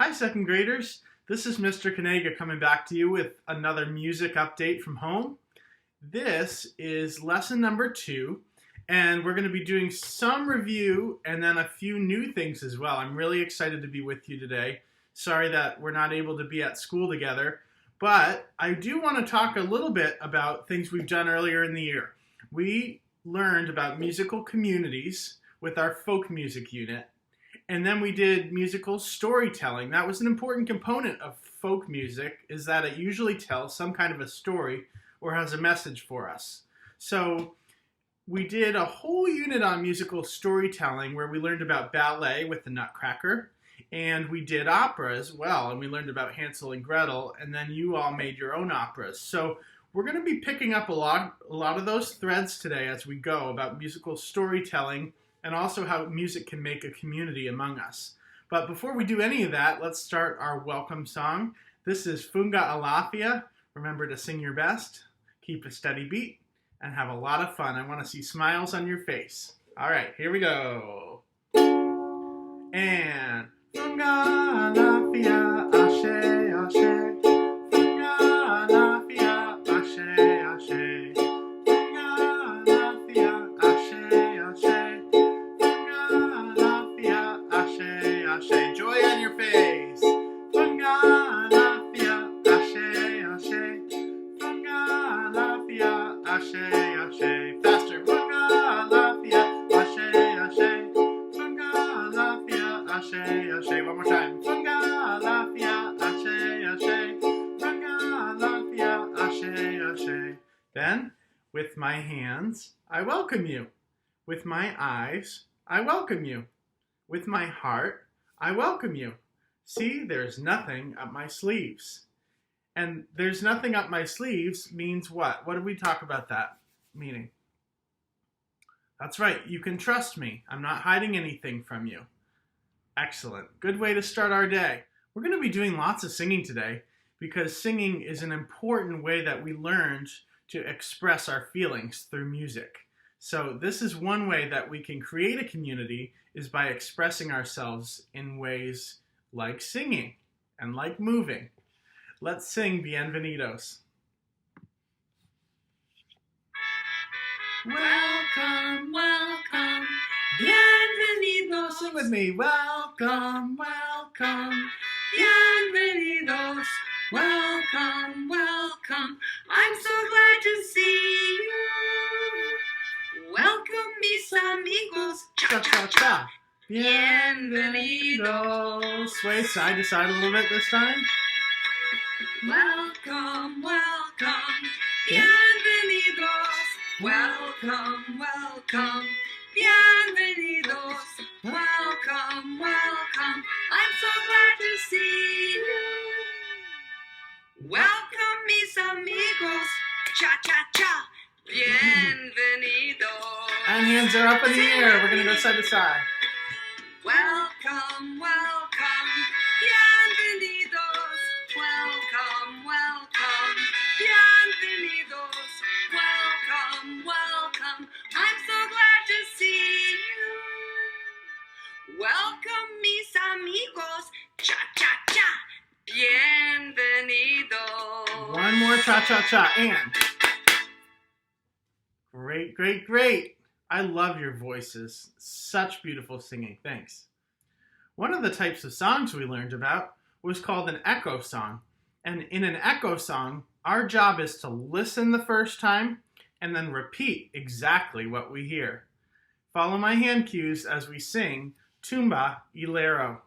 Hi, second graders. This is Mr. Kanega coming back to you with another music update from home. This is lesson number 2, and we're going to be doing some review and then a few new things as well. I'm really excited to be with you today. Sorry that we're not able to be at school together, but I do want to talk a little bit about things we've done earlier in the year. We learned about musical communities with our folk music unit. And then we did musical storytelling. That was an important component of folk music, is that it usually tells some kind of a story or has a message for us. So we did a whole unit on musical storytelling where we learned about ballet with the Nutcracker, and we did opera as well, and we learned about Hansel and Gretel, and then you all made your own operas. So we're going to be picking up a lot of those threads today as we go about musical storytelling and also how music can make a community among us. But before we do any of that, let's start our welcome song. This is Funga Alafia. Remember to sing your best, keep a steady beat, and have a lot of fun. I want to see smiles on your face. All right, here we go. And Funga Alafia, ashe, ashe. Funga Alafia, ashe, ashe. Funga Alafia, ashe, ashe. Ashe, joy on your face. Funga Alafia, ashe, ashe. Funga Alafia, ashe, ashe. Faster. Funga Alafia, ashe, ashe. Funga Alafia, ashe, ashe. One more time. Funga Alafia, ashe, ashe. Funga Alafia, ashe, ashe. Then, with my hands, I welcome you. With my eyes, I welcome you. With my heart, I welcome you. See, there's nothing up my sleeves. And there's nothing up my sleeves means what? What did we talk about that meaning? That's right, you can trust me. I'm not hiding anything from you. Excellent. Good way to start our day. We're going to be doing lots of singing today because singing is an important way that we learned to express our feelings through music. So this is one way that we can create a community is by expressing ourselves in ways like singing and like moving. Let's sing Bienvenidos. Welcome, welcome, bienvenidos. Sing with me. Welcome, welcome, bienvenidos. Welcome, welcome. I'm so glad to see you. Welcome, mis amigos. Cha-cha-cha. Bienvenidos. Sway side to side a little bit this time. Welcome, welcome. Bienvenidos. Welcome, welcome. Bienvenidos. Welcome, welcome. I'm so glad to see you. Welcome, mis amigos. Cha-cha-cha. Bienvenidos. And hands are up in the air. We're going to go side to side. Welcome, welcome. Bienvenidos. Welcome, welcome. Bienvenidos. Welcome, welcome. I'm so glad to see you. Welcome, mis amigos. Cha-cha-cha. Bienvenidos. One more cha-cha-cha. And great, great, great. I love your voices. Such beautiful singing. Thanks. One of the types of songs we learned about was called an echo song. And in an echo song, our job is to listen the first time and then repeat exactly what we hear. Follow my hand cues as we sing Tumba y Lero.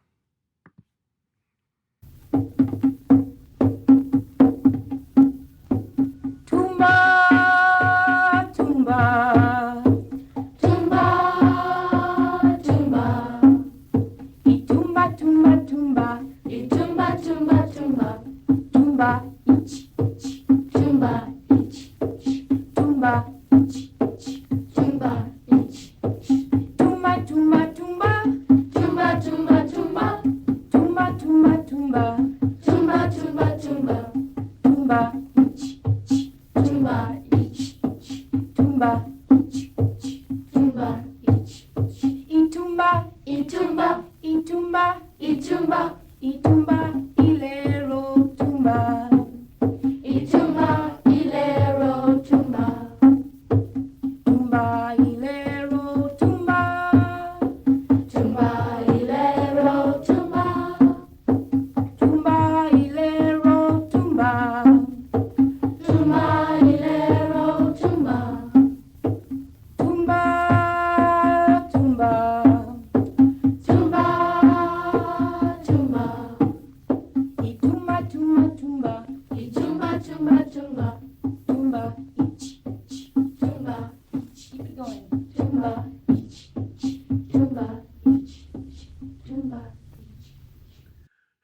Tumba, tumba, tumba, tumba, y tumba, tumba, tumba, y tumba, tumba, tumba, tumba, ich, ich, tumba, ich, ich, tumba, ich, ich, tumba, ich, ich, tumba, tumba, tumba, tumba, tumba, tumba, tumba, tumba, tumba, tumba, tumba, tumba, tumba, ich, ich, tumba, ich, ich, tumba, ich, ich, tumba, ich, ich, itumba, itumba, itumba, itumba, y tumba, hilero, tumba. Y tumba, hilero, tumba. Tumba, hilero, tumba. Tumba, hilero, tumba. Tumba, hilero, tumba. Tumba, hilero, tumba. Tumba, tumba. Tumba, tumba. Y tumba, tumba, tumba. Y tumba, tumba, tumba. Tumba, ich, ich. Tumba, ich. Keep it going. Tumba, ich, ich. Tumba, ich, ich. Tumba, ich.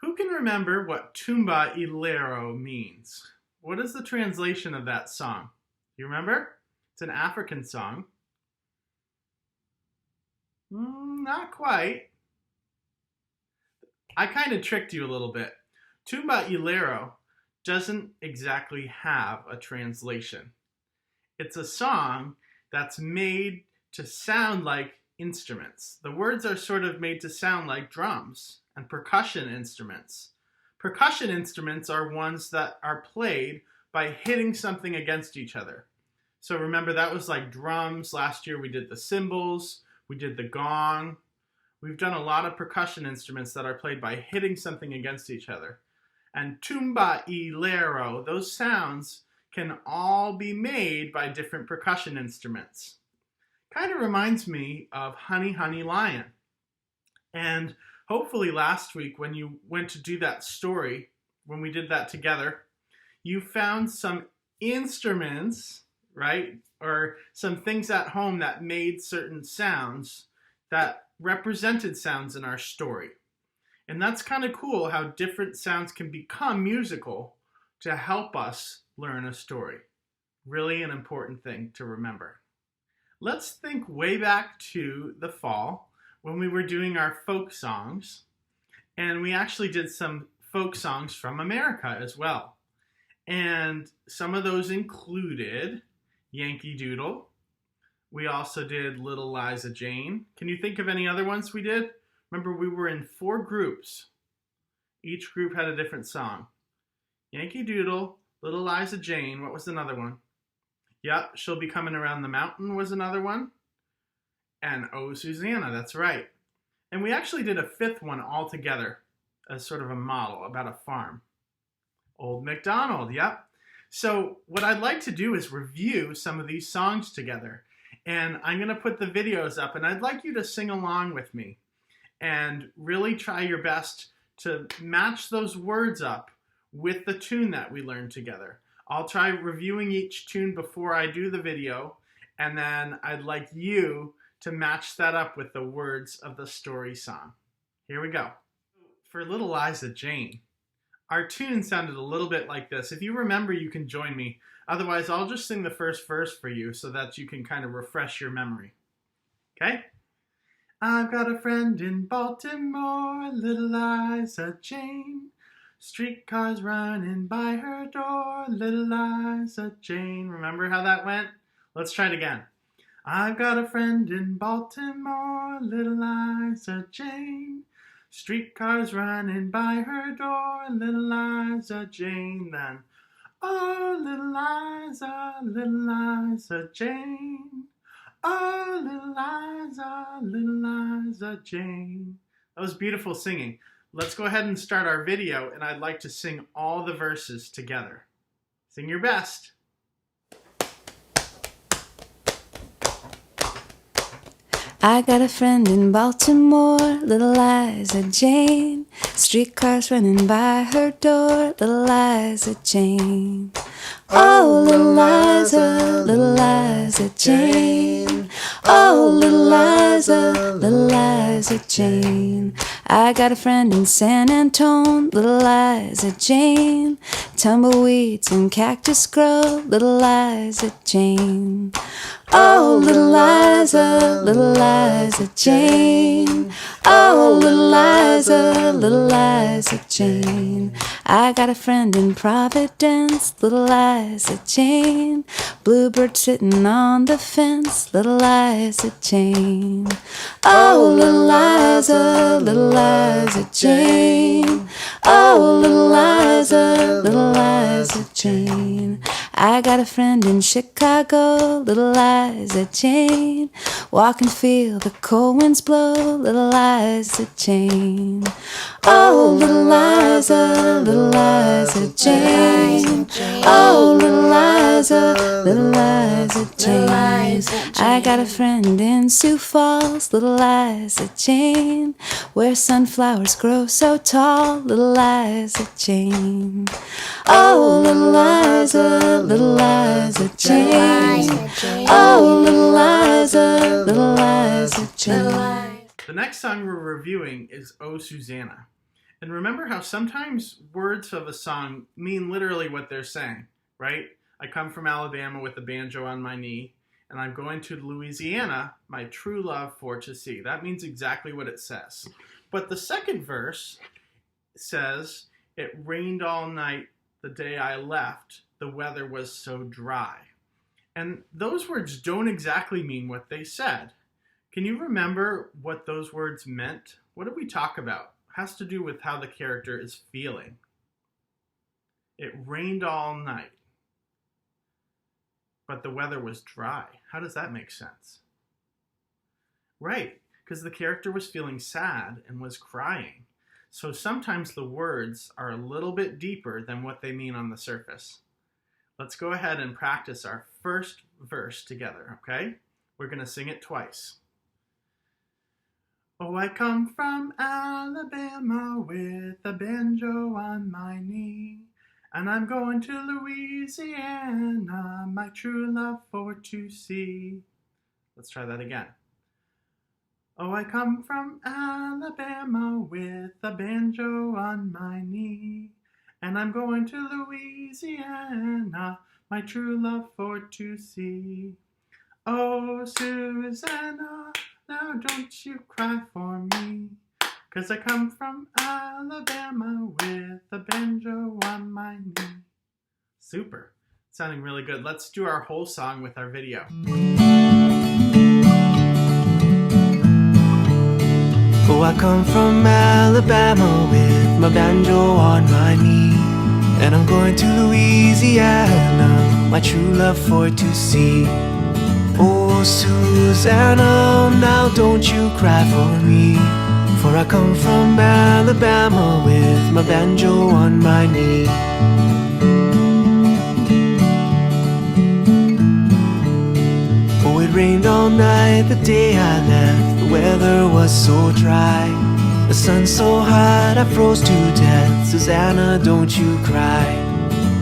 Who can remember what Tumba Ilero means? What is the translation of that song? You remember? It's an African song. Not quite. I kind of tricked you a little bit. Tumba Ilero doesn't exactly have a translation. It's a song that's made to sound like instruments. The words are sort of made to sound like drums and percussion instruments. Percussion instruments are ones that are played by hitting something against each other. So remember, that was like drums. Last year we did the cymbals, we did the gong. We've done a lot of percussion instruments that are played by hitting something against each other. And tumba y lero, those sounds can all be made by different percussion instruments. Kind of reminds me of Honey, Honey Lion. And hopefully last week when you went to do that story, when we did that together, you found some instruments, right? Or some things at home that made certain sounds that represented sounds in our story. And that's kind of cool how different sounds can become musical to help us learn a story. Really an important thing to remember. Let's think way back to the fall when we were doing our folk songs. And we actually did some folk songs from America as well. And some of those included Yankee Doodle. We also did Little Liza Jane. Can you think of any other ones we did? Remember, we were in 4 groups. Each group had a different song. Yankee Doodle, Little Liza Jane. What was another one? Yep, She'll Be Coming Around the Mountain was another one. And Oh, Susanna, that's right. And we actually did a 5th one all together as sort of a model about a farm. Old MacDonald, yep. So what I'd like to do is review some of these songs together. And I'm going to put the videos up, and I'd like you to sing along with me and really try your best to match those words up with the tune that we learned together. I'll try reviewing each tune before I do the video, and then I'd like you to match that up with the words of the story song. Here we go. For Little Liza Jane, our tune sounded a little bit like this. If you remember, you can join me. Otherwise, I'll just sing the first verse for you so that you can kind of refresh your memory. Okay? I've got a friend in Baltimore, Little Liza Jane. Streetcars running by her door, Little Liza Jane. Remember how that went? Let's try it again. I've got a friend in Baltimore, Little Liza Jane. Streetcars running by her door, Little Liza Jane. Then, oh, Little Liza Jane. Oh, Little Liza Jane. That was beautiful singing. Let's go ahead and start our video, and I'd like to sing all the verses together. Sing your best. I got a friend in Baltimore, Little Liza Jane. Streetcars running by her door, Little Liza Jane. Oh, Little Liza Jane. Oh, Little Liza Jane. I got a friend in San Antone, Little Liza Jane. Tumbleweeds and cactus grow, Little Liza Jane. Oh, Little Liza Jane. Oh, Little Liza Jane. I got a friend in Providence, Little Liza Jane. Bluebird sitting on the fence, Little Liza Jane. Oh, Little Liza Jane. Oh, little Liza Jane. I got a friend in Chicago, little Liza Jane. Walk and feel the cold winds blow, little Liza Jane. Oh, little Liza Jane. Oh, little Liza Jane. I got a friend in Sioux Falls, little Liza Jane, where sunflowers grow so tall, little Liza Jane. Oh, little Liza Jane. Oh, little Liza Jane. The next song we're reviewing is Oh, Susanna. And remember how sometimes words of a song mean literally what they're saying, right? I come from Alabama with a banjo on my knee, and I'm going to Louisiana, my true love for to see. That means exactly what it says. But the second verse says, it rained all night the day I left, the weather was so dry. And those words don't exactly mean what they said. Can you remember what those words meant? What did we talk about? It has to do with how the character is feeling. It rained all night, but the weather was dry. How does that make sense? Right, because the character was feeling sad and was crying. So sometimes the words are a little bit deeper than what they mean on the surface. Let's go ahead and practice our first verse together, okay? We're going to sing it twice. Oh, I come from Alabama with a banjo on my knee, and I'm going to Louisiana, my true love for to see. Let's try that again. Oh, I come from Alabama with a banjo on my knee, and I'm going to Louisiana, my true love for to see. Oh, Susanna, now don't you cry for me, 'cause I come from Alabama with a banjo on my knee. Super. Sounding really good. Let's do our whole song with our video. Oh, I come from Alabama with my banjo on my knee, and I'm going to Louisiana, my true love for to see. Oh, Susanna, now don't you cry for me, for I come from Alabama with my banjo on my knee. Oh, it rained all night the day I left, the weather was so dry, the sun so hot I froze to death. Susanna, don't you cry.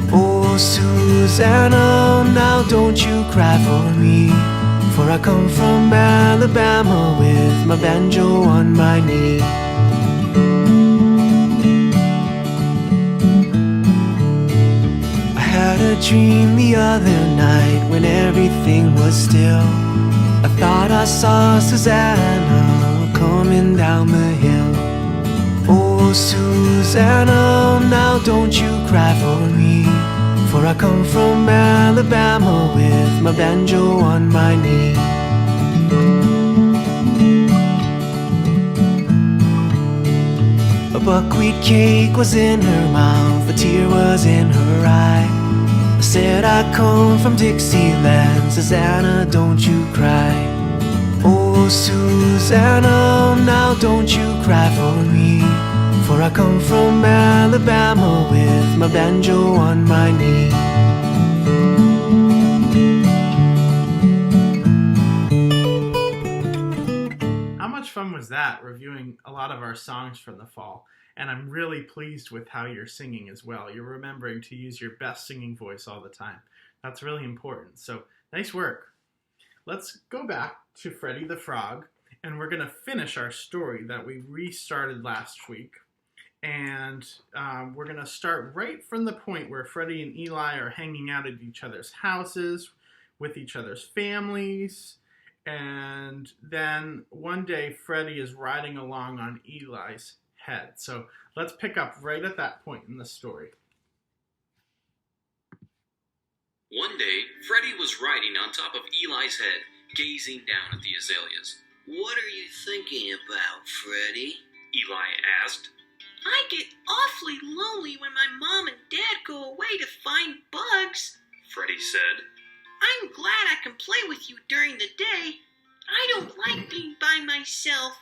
Oh, Susanna, now don't you cry for me, for I come from Alabama with my banjo on my knee. I had a dream the other night when everything was still. I thought I saw Susanna coming down the hill. Oh, Susanna, now don't you cry for me, for I come from Alabama with my banjo on my knee. A buckwheat cake was in her mouth, a tear was in her eye. I said I come from Dixieland, Susanna, don't you cry. Oh, Susanna, now don't you cry for me, for I come from Alabama with my banjo on my knee. How much fun was that, reviewing a lot of our songs from the fall? And I'm really pleased with how you're singing as well. You're remembering to use your best singing voice all the time. That's really important. So nice work. Let's go back to Freddy the Frog, and we're going to finish our story that we restarted last week. And we're going to start right from the point where Freddy and Eli are hanging out at each other's houses with each other's families. And then one day Freddy is riding along on Eli's head. So let's pick up right at that point in the story. One day, Freddy was riding on top of Eli's head, gazing down at the azaleas. What are you thinking about, Freddy? Eli asked. I get awfully lonely when my mom and dad go away to find bugs, Freddie said. I'm glad I can play with you during the day. I don't like being by myself.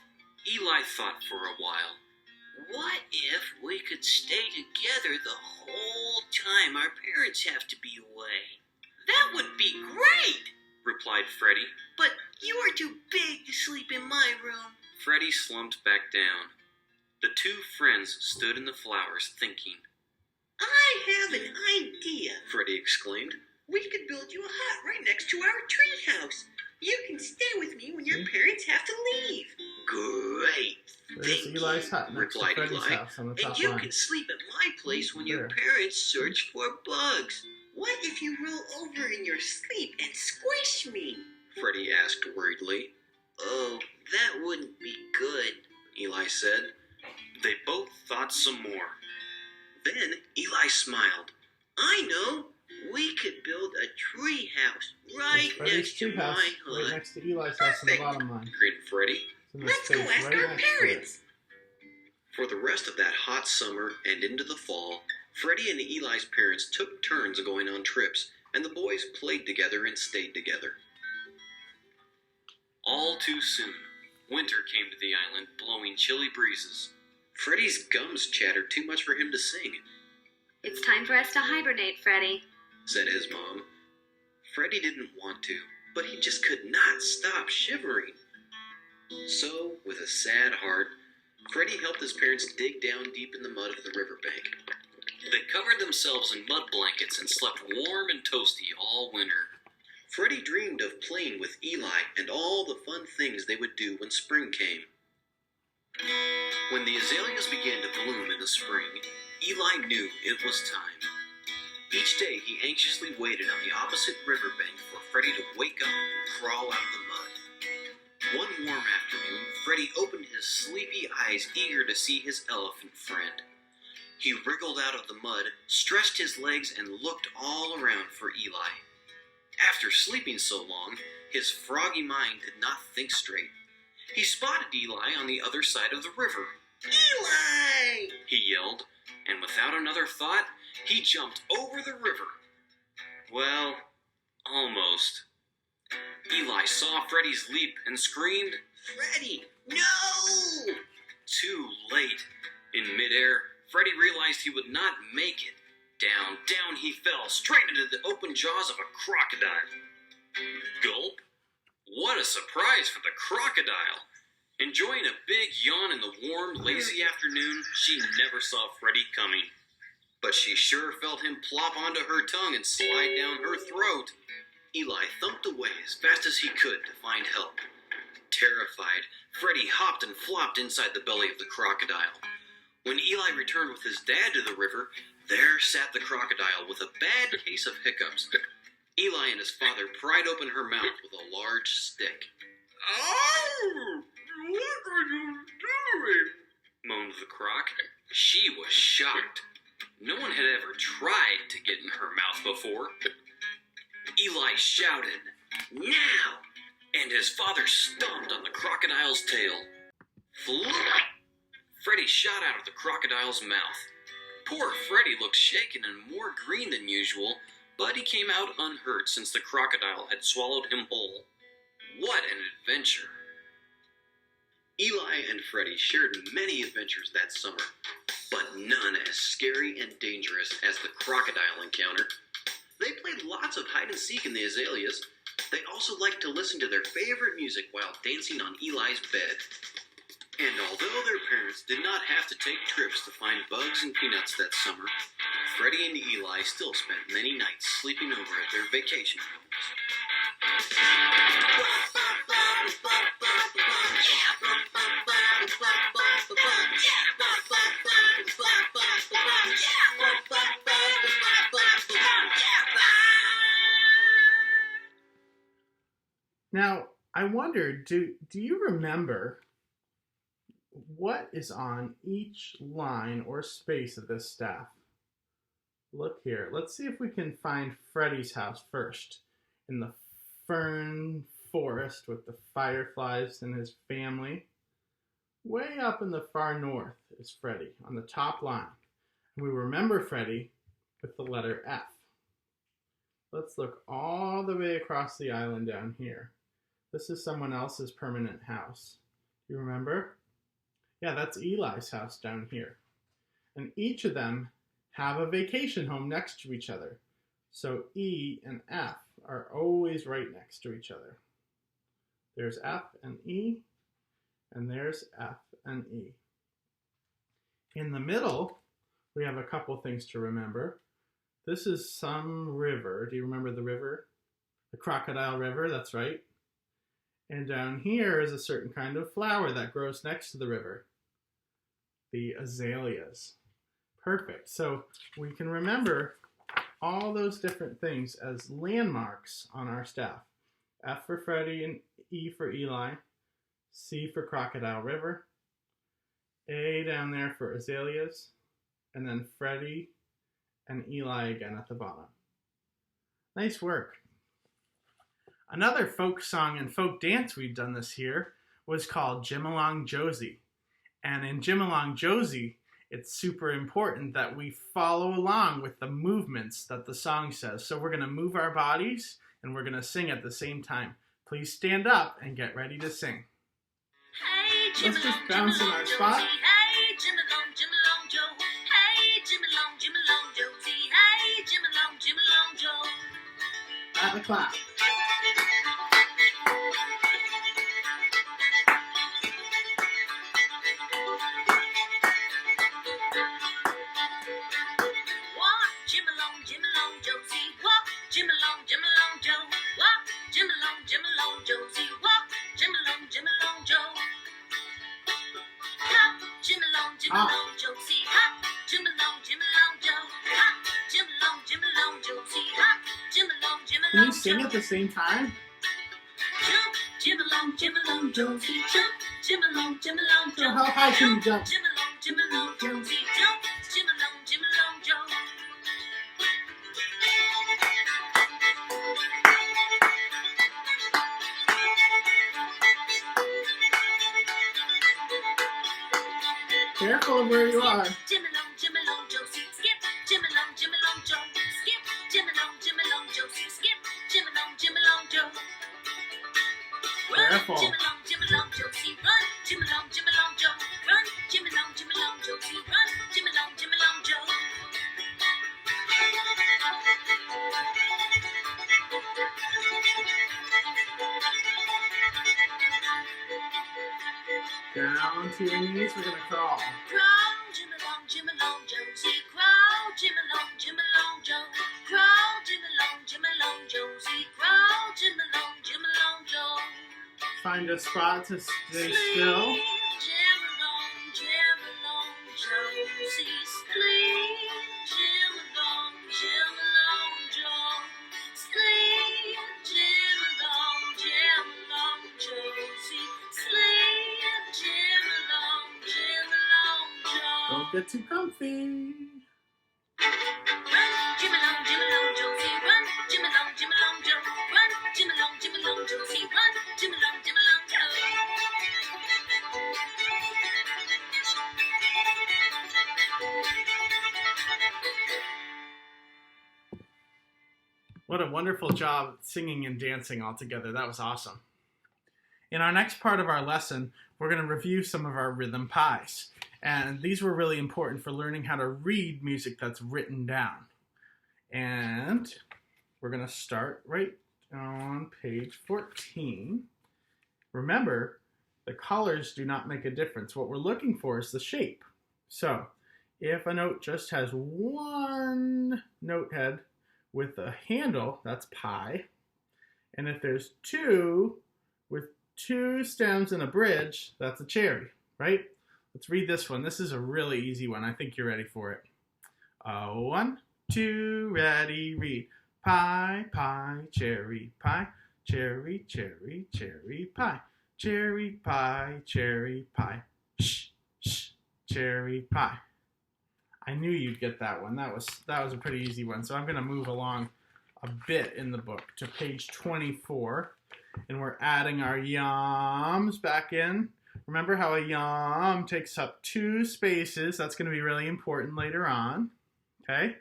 Eli thought for a while. What if we could stay together the whole time our parents have to be away? That would be great, replied Freddie. But you are too big to sleep in my room. Freddie slumped back down. The two friends stood in the flowers thinking. I have an idea, Freddie exclaimed. We could build you a hut right next to our treehouse. You can stay with me when your parents have to leave. Great. There's Eli's hut next to replied Freddie's Eli. house on the top And you line. can sleep at my place when your There. parents search for bugs. What if you roll over in your sleep and squish me? Freddie asked worriedly. Oh, that wouldn't be good, Eli said. They both thought some more. Then Eli smiled. I know. We could build a tree house right There's Freddie's next to tree my house, hut. right next to Eli's house on the Perfect. bottom line. Grinned Freddie. It's in the Let's go space ask right our next to it. parents. For the rest of that hot summer and into the fall, Freddie and Eli's parents took turns going on trips, and the boys played together and stayed together. All too soon, winter came to the island, blowing chilly breezes. Freddie's gums chattered too much for him to sing, It's time for us to hibernate, Freddie. said his mom. Freddie didn't want to, but he just could not stop shivering. So, with a sad heart, Freddie helped his parents dig down deep in the mud of the riverbank. They covered themselves in mud blankets and slept warm and toasty all winter. Freddie dreamed of playing with Eli and all the fun things they would do when spring came. When the azaleas began to bloom in the spring, Eli knew it was time. Each day he anxiously waited on the opposite riverbank for Freddie to wake up and crawl out of the mud. One warm afternoon, Freddie opened his sleepy eyes, eager to see his elephant friend. He wriggled out of the mud, stretched his legs, and looked all around for Eli. After sleeping so long, his froggy mind could not think straight. He spotted Eli on the other side of the river. Eli! He yelled, and without another thought, he jumped over the river. Well, almost. Eli saw Freddie's leap and screamed, Freddie, no! Too late. In midair, Freddie realized he would not make it. Down, down he fell, straight into the open jaws of a crocodile. Gulp! What a surprise for the crocodile! Enjoying a big yawn in the warm, lazy afternoon, she never saw Freddie coming. But she sure felt him plop onto her tongue and slide down her throat. Eli thumped away as fast as he could to find help. Terrified, Freddie hopped and flopped inside the belly of the crocodile. When Eli returned with his dad to the river, there sat the crocodile with a bad case of hiccups. Eli and his father pried open her mouth with a large stick. Oh! What are you doing? Moaned the croc. She was shocked. No one had ever tried to get in her mouth before. Eli shouted, Now! And his father stomped on the crocodile's tail. Flop! Freddie shot out of the crocodile's mouth. Poor Freddie looked shaken and more green than usual, but he came out unhurt since the crocodile had swallowed him whole. What an adventure! Eli and Freddie shared many adventures that summer, but none as scary and dangerous as the crocodile encounter. They played lots of hide and seek in the azaleas. They also liked to listen to their favorite music while dancing on Eli's bed. And although their parents did not have to take trips to find bugs and peanuts that summer, Freddie and Eli still spent many nights sleeping over at their vacation homes. Now, I wonder, do you remember what is on each line or space of this staff? Look here. Let's see if we can find Freddie's house first. In the fern forest with the fireflies and his family. way up in the far north is Freddie on the top line. And we remember Freddie with the letter F. Let's look all the way across the island down here. This is someone else's permanent house. You remember? Yeah, that's Eli's house down here. And each of them have a vacation home next to each other. So E and F are always right next to each other. There's F and E, and there's F and E. In the middle, we have a couple things to remember. This is some river. Do you remember the river? The Crocodile River, that's right. And down here is a certain kind of flower that grows next to the river. The azaleas. Perfect. So we can remember all those different things as landmarks on our staff. F for Freddie and E for Eli. C for Crocodile River. A down there for azaleas. And then Freddie and Eli again at the bottom. Nice work. Another folk song and folk dance we've done this year was called Jim Along Josie. And in Jim Along Josie, it's super important that we follow along with the movements that the song says. So we're going to move our bodies and we're going to sing at the same time. Please stand up and get ready to sing. Hey, Jim Let's just along, bounce Jim in our along, spot. Josie. Hey, Jim along, Joe. Hey, Jim along, Josie. Hey, Jim along, Joe. At the clap. Walk, Jim along, Josie. Walk, Jim along, Joe. Walk, Jim along, Josie. Walk, Jim along, Joe. Hop, Jim along, Josie. Hop, Jim along, Joe. Hop, Jim along, Josie. Hop, Jim along, Can you sing at the same time? Jump, Jim along, Josie. Jump, Jim along, So Joe. how high can you jump? Jim along, Josie. Jump, Jim along, Joe. Careful of where you are. Jim along, Josie. Skip, Jim along, Joe. Skip, Jim along, Josie. Skip, Jim along, Joe. Run, Careful. Jim along, Josie. Run, Jim along, Joe. Run, Jim along, Josie. Run, Jim along, Joe. Down to your knees, we're going to crawl. Crawl, Jim along, Josie. Crawl, Jim along, Joe. Crawl, Jim along, Josie. Crawl, Jim along, Joe. Find a spot to stay still. Jim along, Josie. Sleep, Jim along, Joe. Sleep, Jim along, Josie. Sleep, Jim along, Joe. Don't get too comfy. Run, Jim along, Josie. Run, Jim along, Joe. Run, Jim along, Josie. Run, Jim along, Joe. What a wonderful job singing and dancing all together. That was awesome. In our next part of our lesson, we're going to review some of our rhythm pies. And these were really important for learning how to read music that's written down. And we're going to start right on page 14. Remember, the colors do not make a difference. What we're looking for is the shape. So, if a note just has one note head with a handle, that's pie. And if there's two with two stems and a bridge, that's a cherry, right? Let's read this one. This is a really easy one. I think you're ready for it. 1, 2, ready, read. Pie, pie, cherry pie. Cherry, cherry, cherry pie. Cherry pie, cherry pie. Shh, shh, cherry pie. I knew you'd get that one. That was a pretty easy one. So I'm going to move along a bit in the book to page 24. And we're adding our yams back in Remember how a yum takes up 2 spaces. That's going to be really important later on. Okay?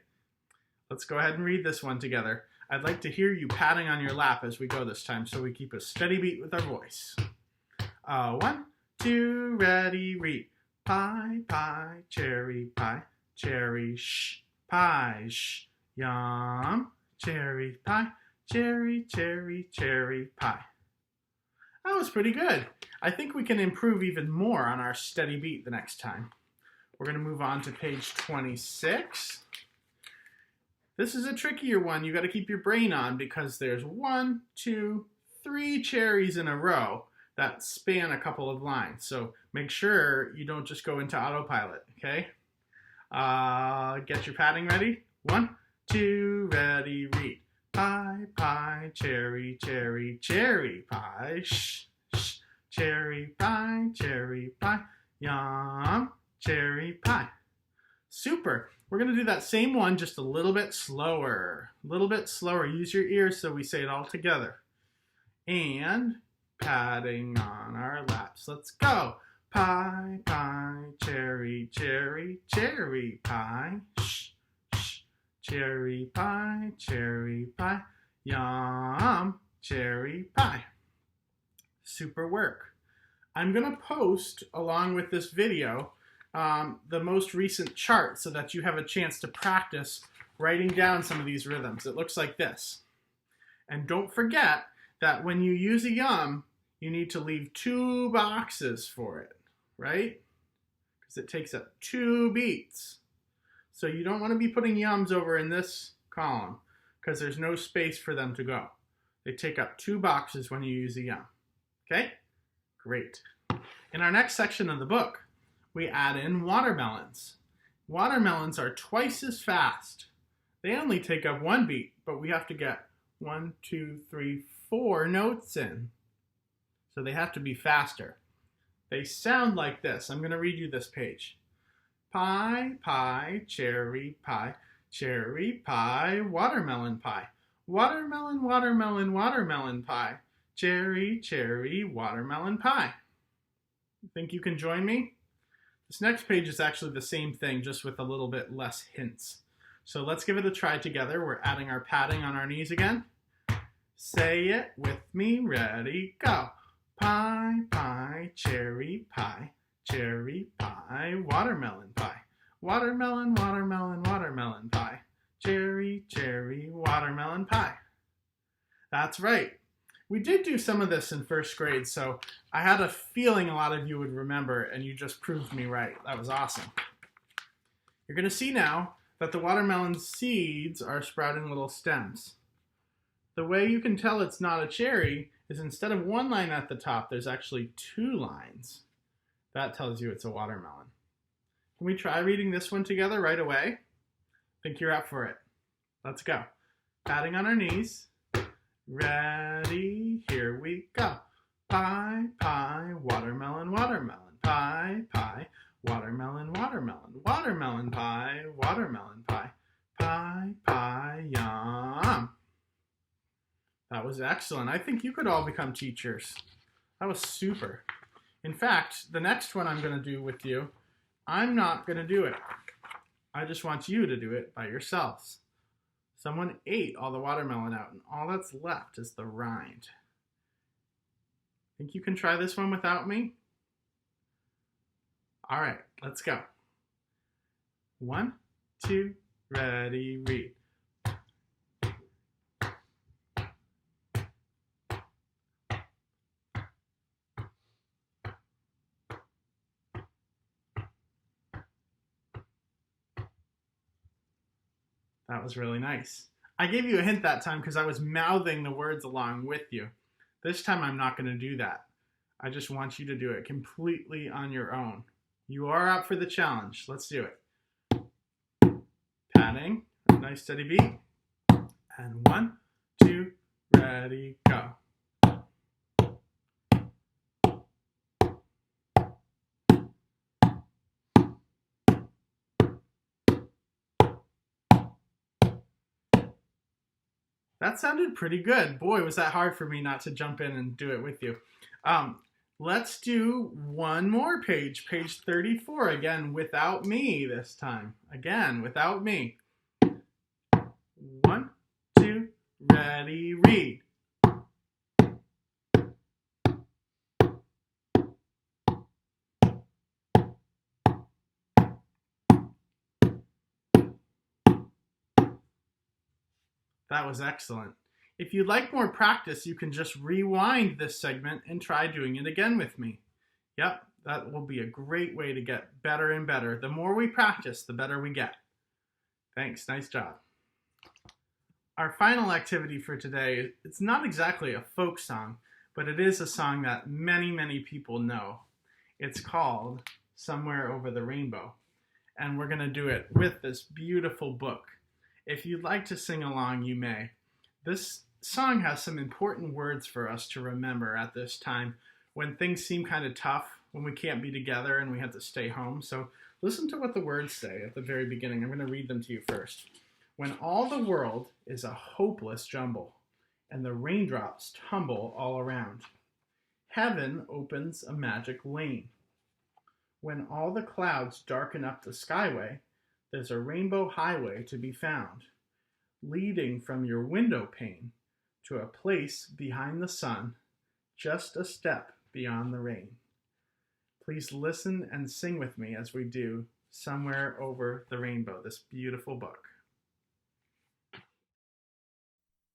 Let's go ahead and read this one together. I'd like to hear you patting on your lap as we go this time, so we keep a steady beat with our voice. 1, 2, ready, read. Pie, pie, cherry pie, cherry pie, yum, cherry pie, cherry, cherry, cherry pie. That was pretty good. I think we can improve even more on our steady beat the next time. We're going to move on to page 26. This is a trickier one. You got to keep your brain on because there's 1, 2, 3 cherries in a row that span a couple of lines. So make sure you don't just go into autopilot, okay? Get your padding ready. 1, 2, ready, read. Pie, pie, cherry, cherry, cherry pie. Cherry pie, yum, cherry pie. Super. We're going to do that same one just a little bit slower. A little bit slower. Use your ears so we say it all together. And patting on our laps. Let's go. Pie, pie, cherry, cherry, cherry pie. Cherry pie, yum, cherry pie. Super work. I'm going to post, along with this video, the most recent chart so that you have a chance to practice writing down some of these rhythms. It looks like this. And don't forget that when you use a yum, you need to leave 2 boxes for it, right? Because it takes up 2 beats. So you don't want to be putting yums over in this column because there's no space for them to go. They take up 2 boxes when you use a yum. Okay? Great. In our next section of the book, we add in watermelons. Watermelons are twice as fast. They only take up 1 beat, but we have to get 1, 2, 3, 4 notes in. So they have to be faster. They sound like this. I'm going to read you this page. Pie, pie, cherry pie, watermelon pie. Watermelon, watermelon, watermelon pie. Cherry, cherry, watermelon pie. Think you can join me? This next page is actually the same thing, just with a little bit less hints. So let's give it a try together. We're adding our padding on our knees again. Say it with me, ready, go. Pie, pie, cherry pie, watermelon pie. Watermelon, watermelon, watermelon pie. Cherry, cherry, watermelon pie. That's right. We did do some of this in first grade, so I had a feeling a lot of you would remember, and you just proved me right. That was awesome. You're going to see now that the watermelon seeds are sprouting little stems. The way you can tell it's not a cherry is instead of 1 line at the top, there's actually 2 lines. That tells you it's a watermelon. Can we try reading this one together right away? Think you're up for it. Let's go. Patting on our knees. Ready, here we go. Pie, pie, watermelon, watermelon. Pie, pie, watermelon, watermelon. Watermelon pie, watermelon pie. Pie, pie, yum. That was excellent. I think you could all become teachers. That was super. In fact, the next one I'm going to do with you, I'm not going to do it. I just want you to do it by yourselves. Someone ate all the watermelon out, and all that's left is the rind. Think you can try this one without me? All right, let's go. 1, 2, ready, read. That was really nice. I gave you a hint that time because I was mouthing the words along with you. This time I'm not going to do that. I just want you to do it completely on your own. You are up for the challenge. Let's do it. Patting, nice steady beat. And 1, 2, ready, go. That sounded pretty good. Boy, was that hard for me not to jump in and do it with you. Let's do one more page, page 34, again without me this time. Again, without me. 1, 2, ready, read. That was excellent. If you'd like more practice, you can just rewind this segment and try doing it again with me. Yep, that will be a great way to get better and better. The more we practice, the better we get. Thanks, nice job. Our final activity for today, it's not exactly a folk song, but it is a song that many, many people know. It's called Somewhere Over the Rainbow, and we're going to do it with this beautiful book. If you'd like to sing along, you may. This song has some important words for us to remember at this time when things seem kind of tough, when we can't be together and we have to stay home. So listen to what the words say at the very beginning. I'm going to read them to you first. When all the world is a hopeless jumble and the raindrops tumble all around, heaven opens a magic lane. When all the clouds darken up the skyway, there's a rainbow highway to be found, leading from your window pane to a place behind the sun, just a step beyond the rain. Please listen and sing with me as we do Somewhere Over the Rainbow, this beautiful book.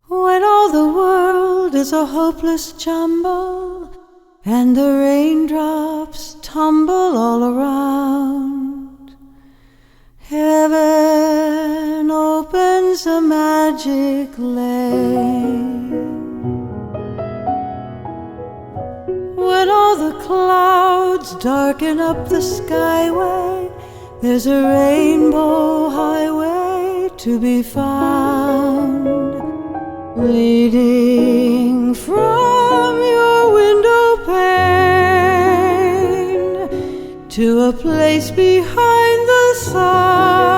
When all the world is a hopeless jumble and the raindrops tumble all around, heaven opens a magic lane. When all the clouds darken up the skyway, there's a rainbow highway to be found, leading from your window pane to a place behind the sun,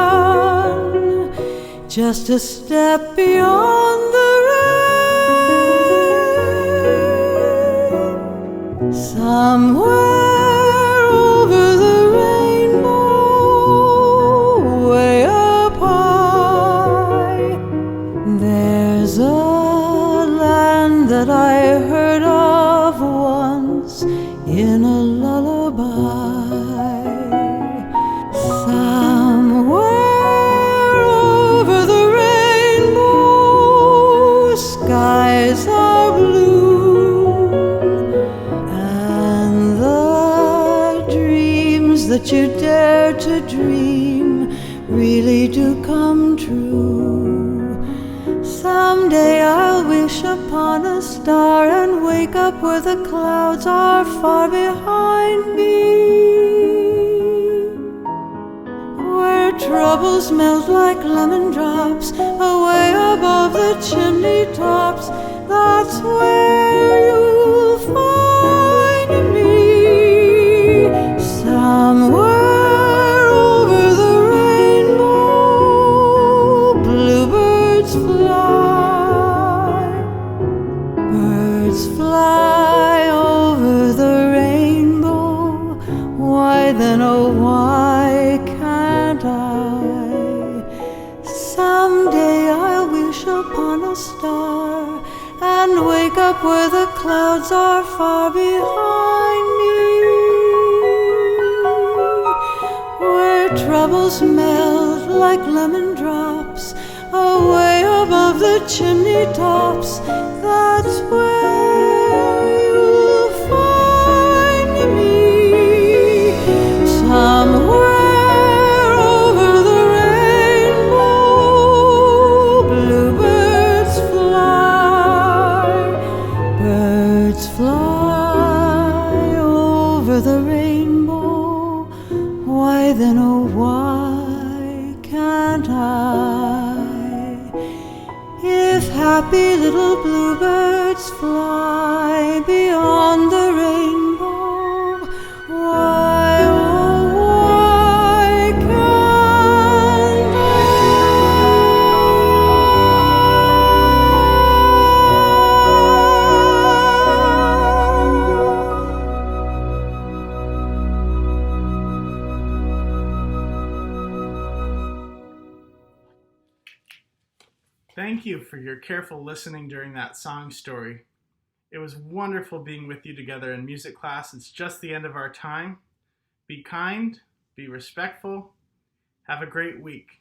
just a step beyond the rain. Somewhere over the rainbow, way up high, there's a land that I heard of once in a lullaby. Somewhere over the rainbow, skies are blue, and the dreams that you dare to dream really do come true. Someday I'll wish upon a star and wake up where the clouds are far behind me, where troubles melt like lemon drops away above the chimney tops. That's where you'll find me, somewhere over the rainbow. Bluebirds fly, birds fly over the rainbow. Why then, oh why can't I? Someday I'll wish upon a star and wake up where the clouds are far behind me, where troubles melt like lemon drops away above the chimney tops. That's where you'll find me, somewhere over the rainbow. Bluebirds fly, birds fly over the rainbow. Why then, oh why can't I? If happy little bluebirds fly beyond the rainbow, why, oh why can't I? Thank you for your careful listening during that song story. It was wonderful being with you together in music class. It's just the end of our time. Be kind, be respectful. Have a great week.